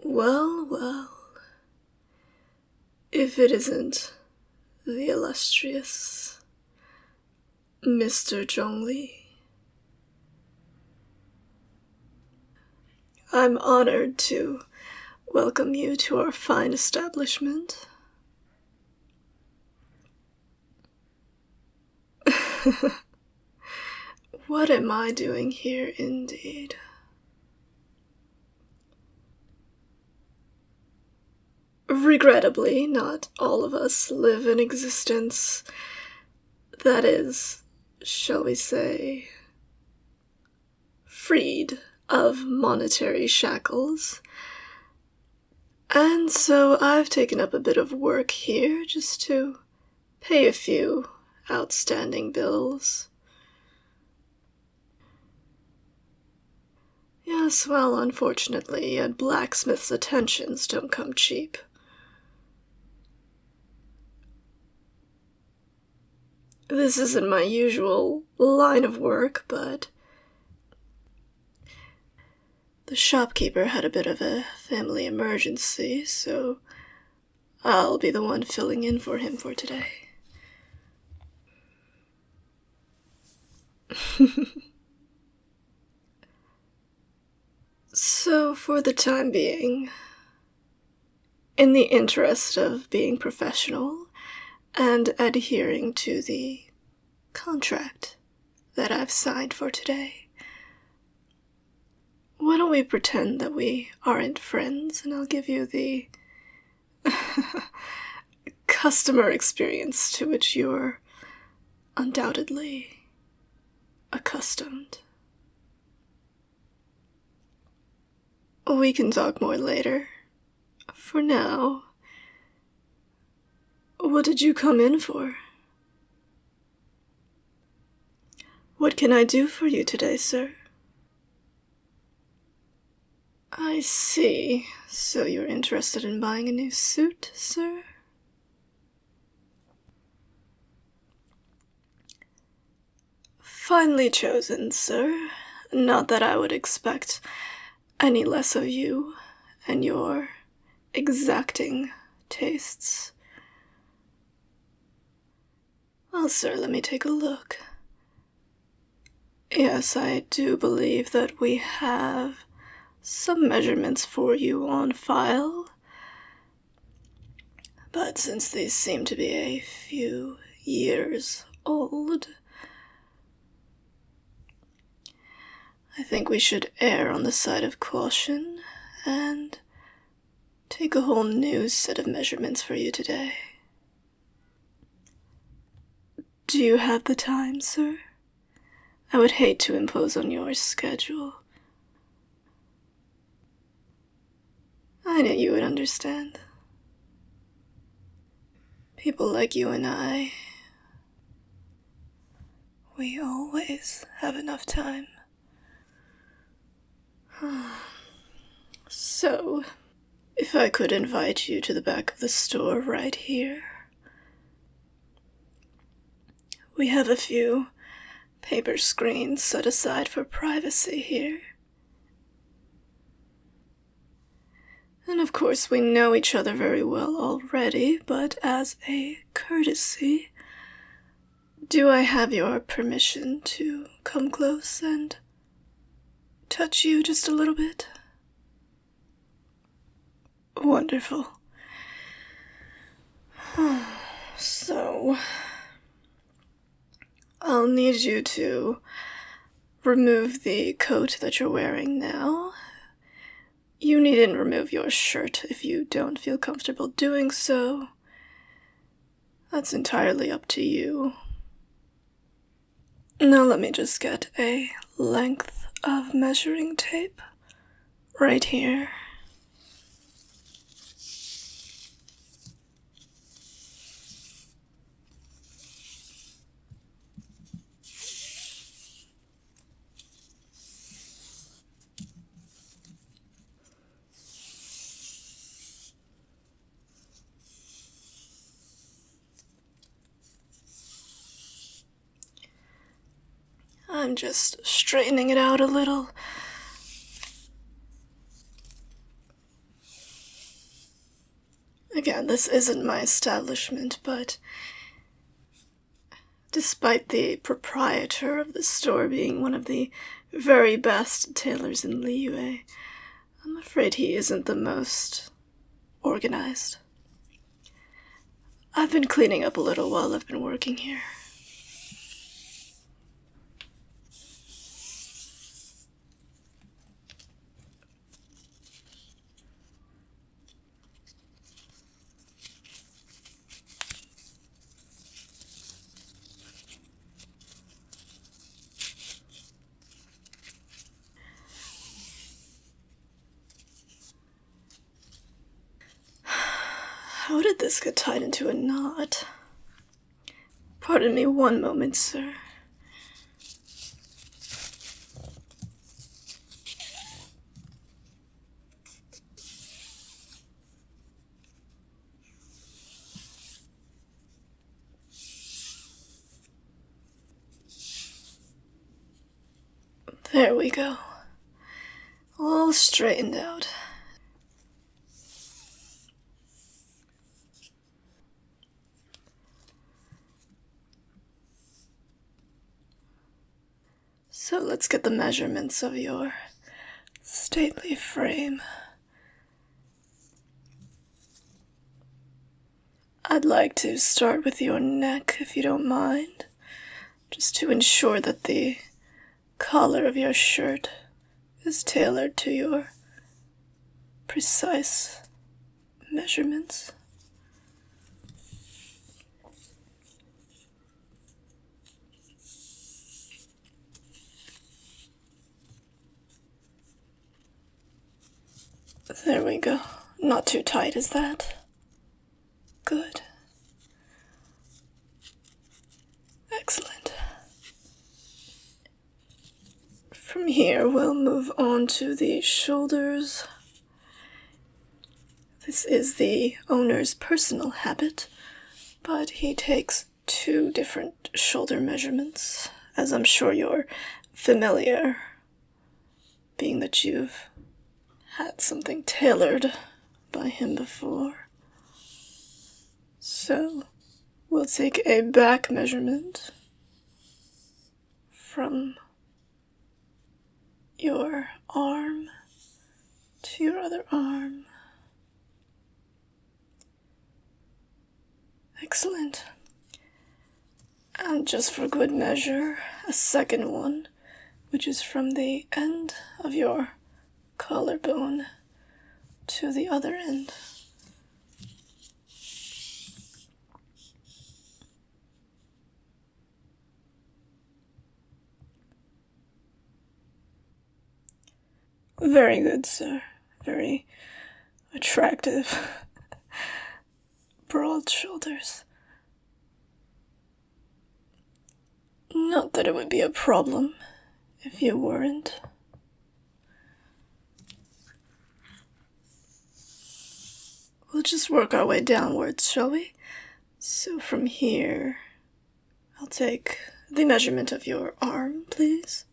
Well, well. If it isn't the illustrious Mr. Zhongli, I'm honored to welcome you to our fine establishment. What am I doing here, indeed? Regrettably, not all of us live an existence that is, shall we say, freed of monetary shackles. And so I've taken up a bit of work here just to pay a few outstanding bills. Yes, well, unfortunately, a blacksmith's attentions don't come cheap. This isn't my usual line of work, but the shopkeeper had a bit of a family emergency, so I'll be the one filling in for him for today. So, for the time being, in the interest of being professional and adhering to the contract that I've signed for today, why don't we pretend that we aren't friends, and I'll give you the customer experience to which you're undoubtedly accustomed. We can talk more later. For now, what did you come in for? What can I do for you today, sir? I see. So you're interested in buying a new suit, sir? Finely chosen, sir. Not that I would expect any less of you and your exacting tastes. Well, sir, let me take a look. Yes, I do believe that we have some measurements for you on file, but since these seem to be a few years old, I think we should err on the side of caution and take a whole new set of measurements for you today. Do you have the time, sir? I would hate to impose on your schedule. I knew you would understand. People like you and I, we always have enough time. So, if I could invite you to the back of the store right here. We have a few paper screens set aside for privacy here. And of course we know each other very well already, but as a courtesy, do I have your permission to come close and touch you just a little bit? Wonderful. So, I'll need you to remove the coat that you're wearing now. You needn't remove your shirt if you don't feel comfortable doing so. That's entirely up to you. Now let me just get a length of measuring tape right here. I'm just straightening it out a little. Again, this isn't my establishment, but despite the proprietor of the store being one of the very best tailors in Liyue, I'm afraid he isn't the most organized. I've been cleaning up a little while I've been working here. How did this get tied into a knot? Pardon me one moment, sir. There we go. All straightened out. So let's get the measurements of your stately frame. I'd like to start with your neck, if you don't mind, just to ensure that the collar of your shirt is tailored to your precise measurements. There we go. Not too tight, is that? Good. Excellent. From here, we'll move on to the shoulders. This is the owner's personal habit, but he takes 2 different shoulder measurements, as I'm sure you're familiar, being that you've had something tailored by him before. So, we'll take a back measurement from your arm to your other arm. Excellent. And just for good measure, a second one, which is from the end of your collarbone to the other end. Very good, sir. Very attractive. Broad shoulders. Not that it would be a problem if you weren't. We'll just work our way downwards, shall we? So from here, I'll take the measurement of your arm, please.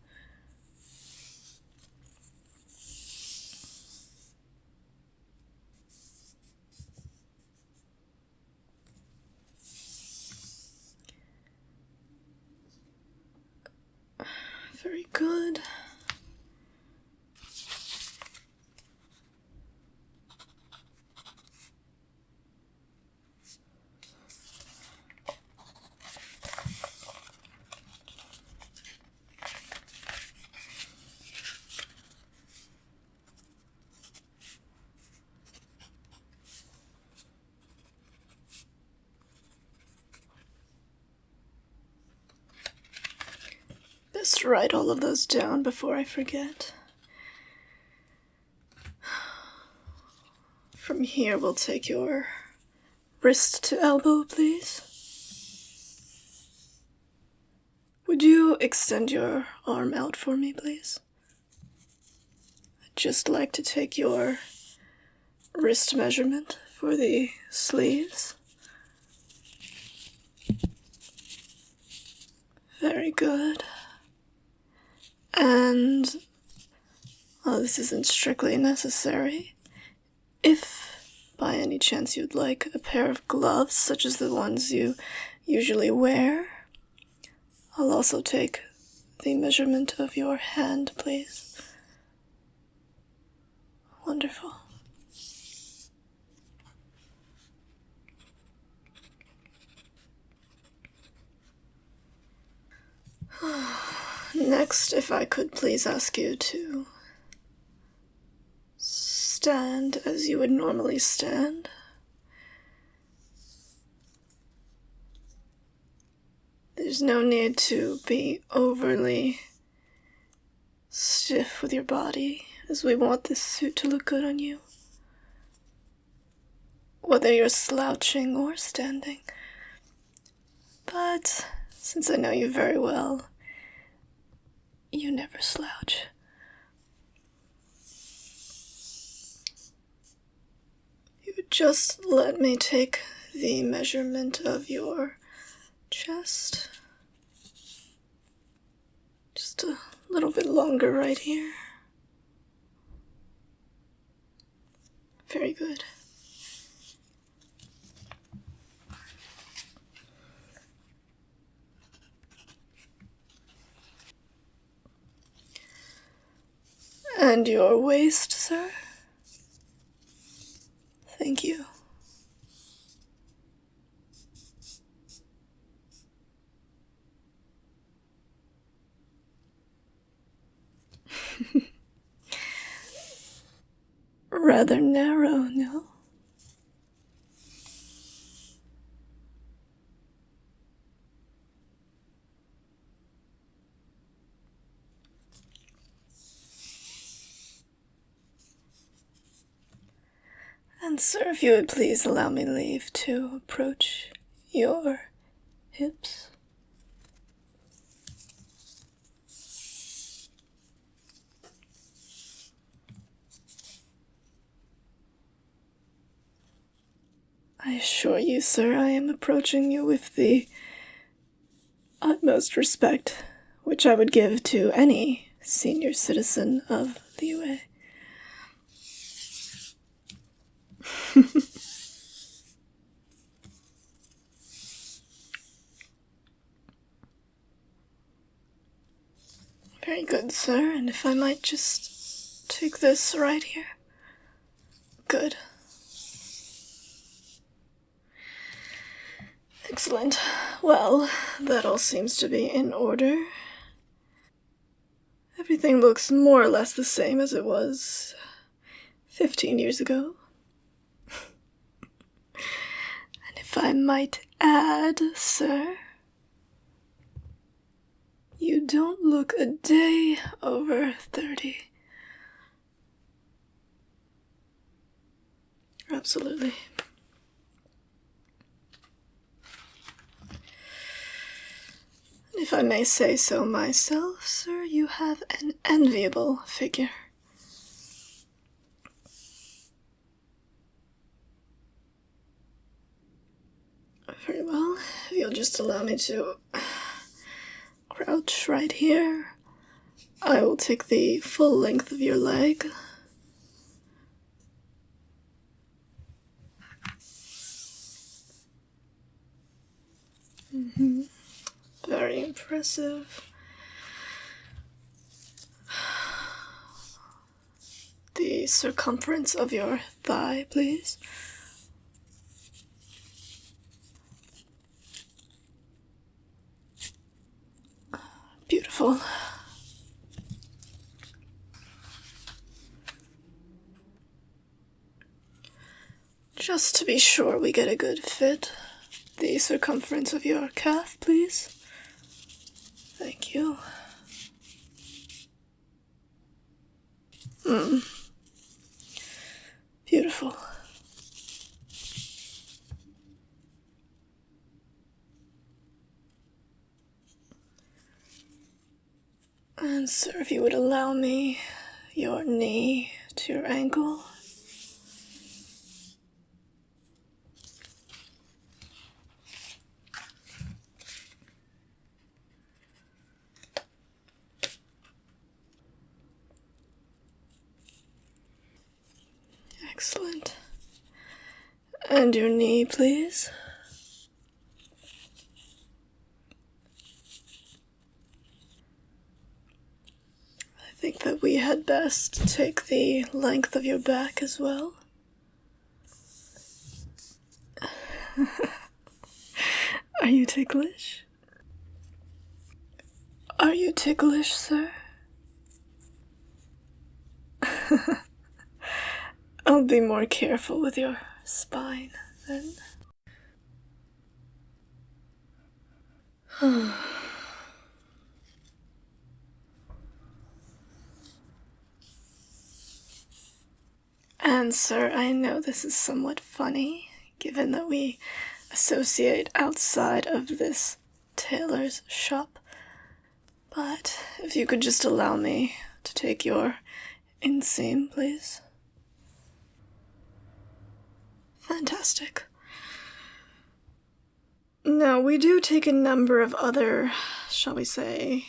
Very good. Best write all of those down before I forget. From here, we'll take your wrist to elbow, please. Would you extend your arm out for me, please? I'd just like to take your wrist measurement for the sleeves. Very good. And, well, this isn't strictly necessary. If by any chance you'd like a pair of gloves, such as the ones you usually wear. I'll also take the measurement of your hand, please. Wonderful. Next, if I could please ask you to stand as you would normally stand. There's no need to be overly stiff with your body, as we want this suit to look good on you. Whether you're slouching or standing. But since I know you very well, you never slouch. You would just let me take the measurement of your chest. Just a little bit longer right here. Very good. And your waist, sir? Thank you. Rather narrow, no? And sir, if you would please allow me leave to approach your hips. I assure you, sir, I am approaching you with the utmost respect, which I would give to any senior citizen of the UA. Very good, sir, and if I might just take this right here. Good. Excellent. Well, that all seems to be in order. Everything looks more or less the same as it was 15 years ago. And if I might add, sir, you don't look a day over 30. Absolutely. And if I may say so myself, sir, you have an enviable figure. Very well. If you'll just allow me to crouch right here, I will take the full length of your leg. Very impressive. The circumference of your thigh, please. Beautiful. Just to be sure we get a good fit, the circumference of your calf, please. Thank you. Beautiful. And sir, if you would allow me your knee to your ankle. Excellent. And your knee, please. I think that we had best take the length of your back as well. Are you ticklish? Are you ticklish, sir? I'll be more careful with your spine, then. And, sir, I know this is somewhat funny, given that we associate outside of this tailor's shop. But if you could just allow me to take your inseam, please. Fantastic. Now, we do take a number of other, shall we say,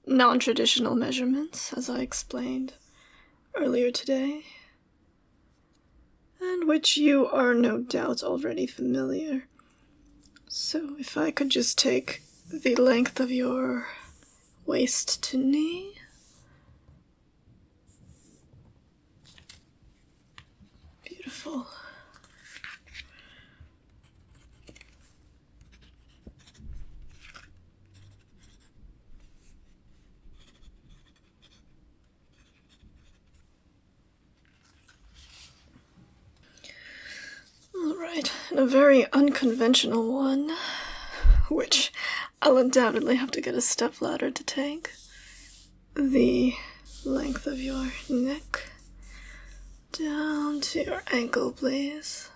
non-traditional measurements, as I explained earlier today, and which you are no doubt already familiar. So if I could just take the length of your waist to knee. Beautiful. Alright, and a very unconventional one, which I'll undoubtedly have to get a stepladder to take. The length of your neck down to your ankle, please.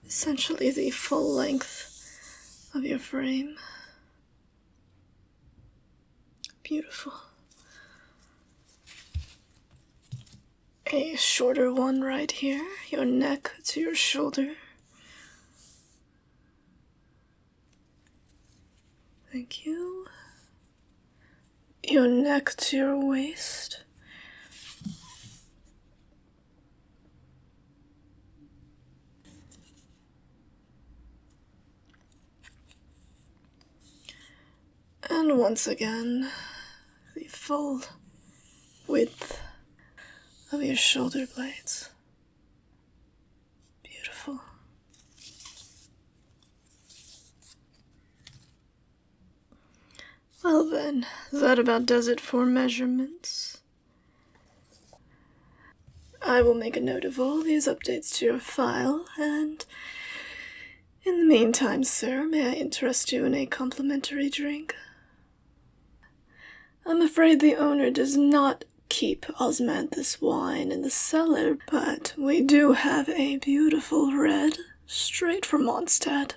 Essentially the full length of your frame. Beautiful. A shorter one right here, your neck to your shoulder. Thank you. Your neck to your waist. And once again, the full width of your shoulder blades. Beautiful. Well then, that about does it for measurements. I will make a note of all these updates to your file, and in the meantime, sir, may I interest you in a complimentary drink? I'm afraid the owner does not keep osmanthus wine in the cellar, but we do have a beautiful red, straight from Mondstadt.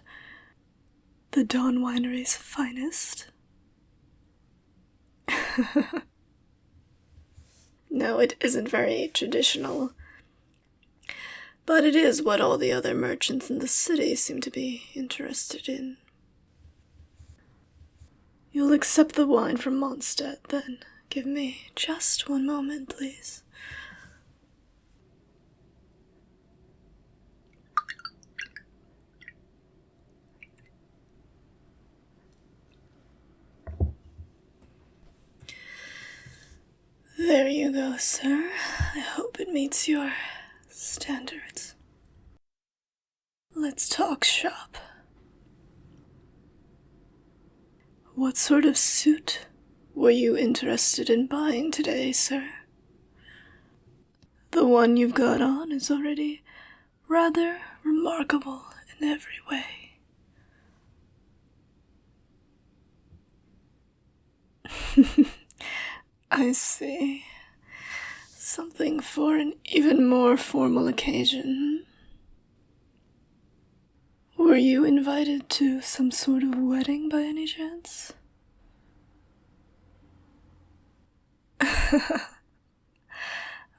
The Dawn Winery's finest. No, it isn't very traditional, but it is what all the other merchants in the city seem to be interested in. You'll accept the wine from Mondstadt, then. Give me just one moment, please. There you go, sir. I hope it meets your standards. Let's talk shop. What sort of suit were you interested in buying today, sir? The one you've got on is already rather remarkable in every way. I see. Something for an even more formal occasion. Were you invited to some sort of wedding by any chance?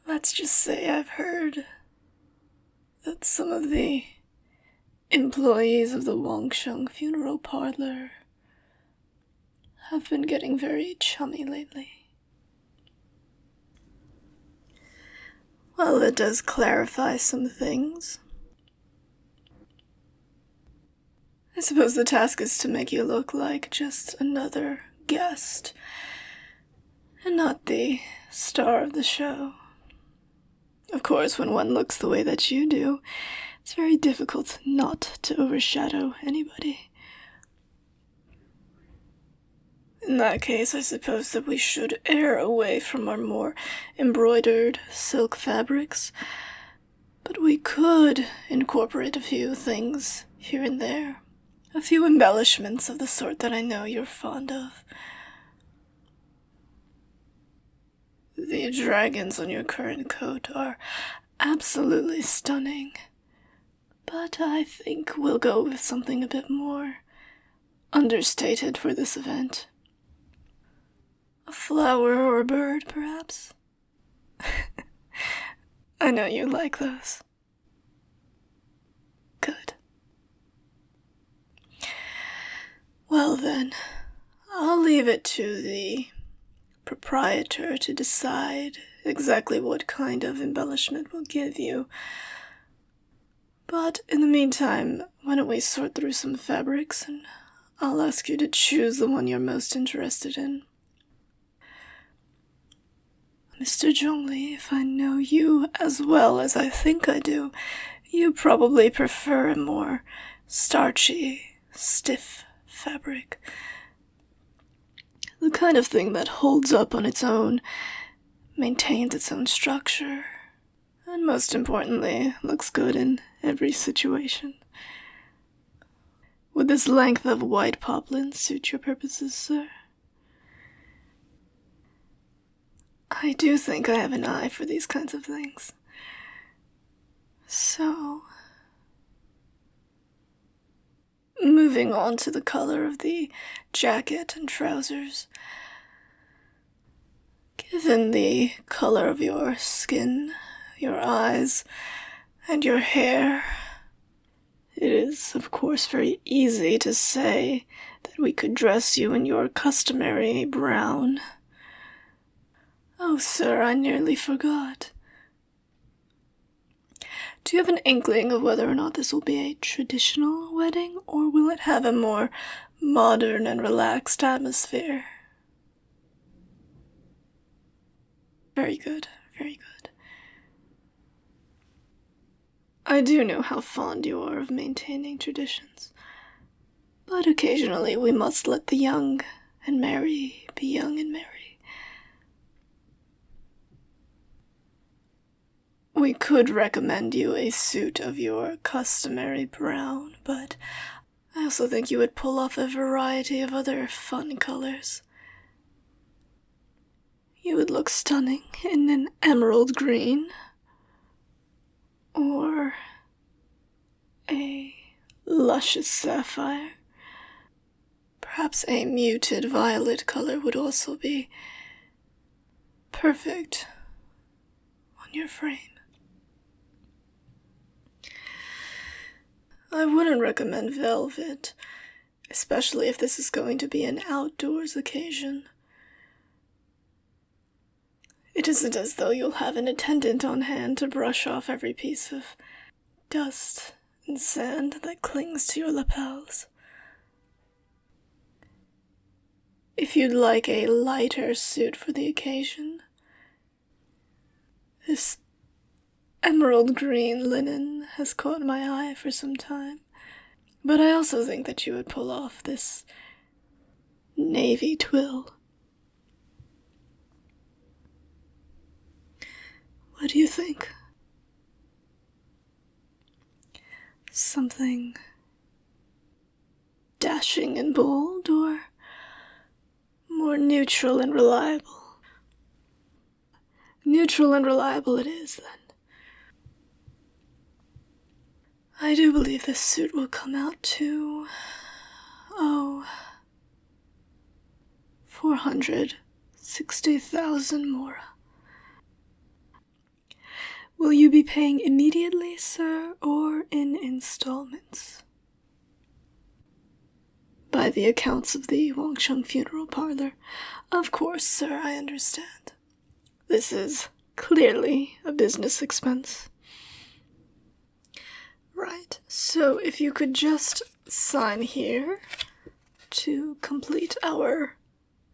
Let's just say I've heard that some of the employees of the Wangsheng funeral parlor have been getting very chummy lately. Well, it does clarify some things. I suppose the task is to make you look like just another guest, and not the star of the show. Of course, when one looks the way that you do, it's very difficult not to overshadow anybody. In that case, I suppose that we should err away from our more embroidered silk fabrics, but we could incorporate a few things here and there, a few embellishments of the sort that I know you're fond of. The dragons on your current coat are absolutely stunning, but I think we'll go with something a bit more understated for this event. A flower or a bird, perhaps? I know you like those. Good. Well then, I'll leave it to the proprietor to decide exactly what kind of embellishment we'll give you. But in the meantime, why don't we sort through some fabrics, and I'll ask you to choose the one you're most interested in. Mr. Zhongli, if I know you as well as I think I do, you probably prefer a more starchy, stiff fabric. The kind of thing that holds up on its own, maintains its own structure, and most importantly, looks good in every situation. Would this length of white poplin suit your purposes, sir? I do think I have an eye for these kinds of things. So, moving on to the color of the jacket and trousers. Given the color of your skin, your eyes, and your hair, it is, of course, very easy to say that we could dress you in your customary brown. Oh, sir, I nearly forgot. Do you have an inkling of whether or not this will be a traditional wedding, or will it have a more modern and relaxed atmosphere? Very good, very good. I do know how fond you are of maintaining traditions, but occasionally we must let the young and merry be young and merry. We could recommend you a suit of your customary brown, but I also think you would pull off a variety of other fun colors. You would look stunning in an emerald green, or a luscious sapphire. Perhaps a muted violet color would also be perfect on your frame. I wouldn't recommend velvet, especially if this is going to be an outdoors occasion. It isn't as though you'll have an attendant on hand to brush off every piece of dust and sand that clings to your lapels. If you'd like a lighter suit for the occasion, this emerald green linen has caught my eye for some time, but I also think that you would pull off this navy twill. What do you think? Something dashing and bold, or more neutral and reliable? Neutral and reliable it is, then. I do believe this suit will come out to, 460,000 mora. Will you be paying immediately, sir, or in installments? By the accounts of the Wangcheng funeral parlor. Of course, sir, I understand. This is clearly a business expense. Right, so if you could just sign here to complete our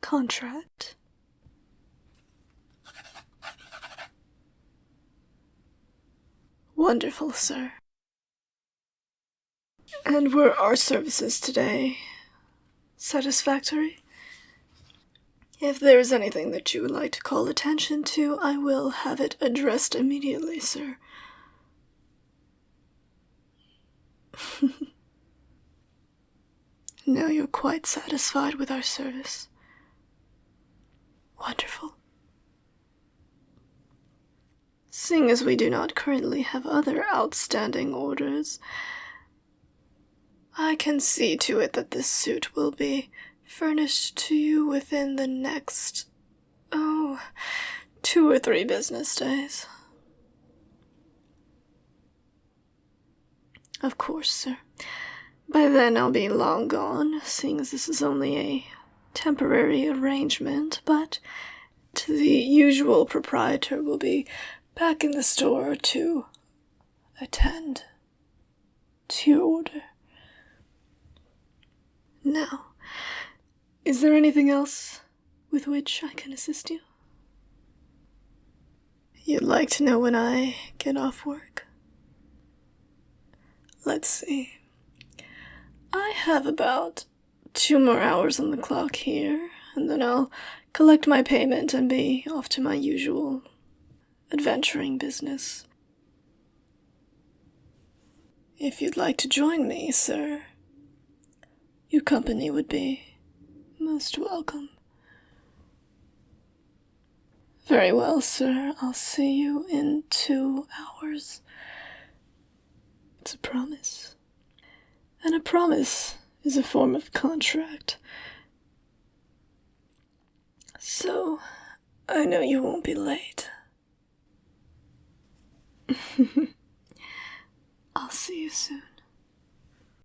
contract. Wonderful, sir. And were our services today satisfactory? If there is anything that you would like to call attention to, I will have it addressed immediately, sir. No, you're quite satisfied with our service. Wonderful. Seeing as we do not currently have other outstanding orders, I can see to it that this suit will be furnished to you within the next, 2 or 3 business days. Of course, sir. By then I'll be long gone, seeing as this is only a temporary arrangement, but the usual proprietor will be back in the store to attend to your order. Now, is there anything else with which I can assist you? You'd like to know when I get off work? Let's see. I have about 2 more hours on the clock here, and then I'll collect my payment and be off to my usual adventuring business. If you'd like to join me, sir, your company would be most welcome. Very well, sir. I'll see you in 2 hours. It's a promise. And a promise is a form of contract. So, I know you won't be late. I'll see you soon.